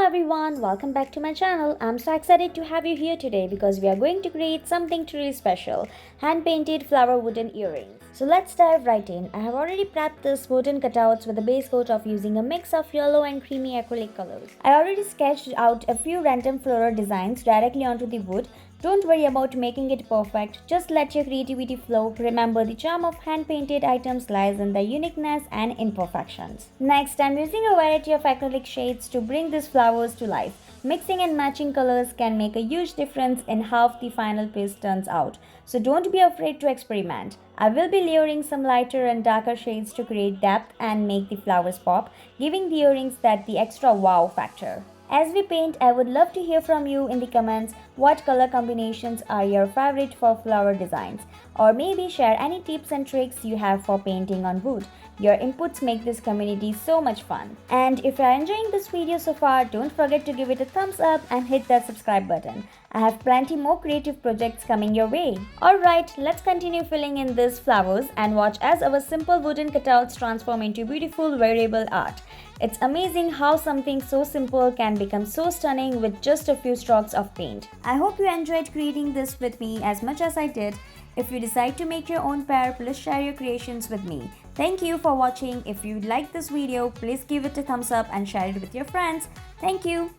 everyone, welcome back to my channel. I'm so excited to have you here today because we are going to create something truly special, hand painted flower wooden earrings. So let's dive right in. I have already prepped this wooden cutouts with a base coat of using a mix of yellow and creamy acrylic colors. I already sketched out a few random floral designs directly onto the wood. Don't worry about making it perfect, just let your creativity flow. Remember, the charm of hand-painted items lies in the uniqueness and imperfections. Next, I'm using a variety of acrylic shades to bring these flowers to life. Mixing and matching colors can make a huge difference in how the final piece turns out, so don't be afraid to experiment. I will be layering some lighter and darker shades to create depth and make the flowers pop, giving the earrings the extra wow factor. As we paint, I would love to hear from you in the comments what color combinations are your favorite for flower designs, or maybe share any tips and tricks you have for painting on wood. Your inputs make this community so much fun. And if you are enjoying this video so far, don't forget to give it a thumbs up and hit that subscribe button. I have plenty more creative projects coming your way. Alright, let's continue filling in these flowers and watch as our simple wooden cutouts transform into beautiful wearable art. It's amazing how something so simple can become so stunning with just a few strokes of paint. I hope you enjoyed creating this with me as much as I did. If you decide to make your own pair, please share your creations with me. Thank you for watching. If you liked this video, please give it a thumbs up and share it with your friends. Thank you.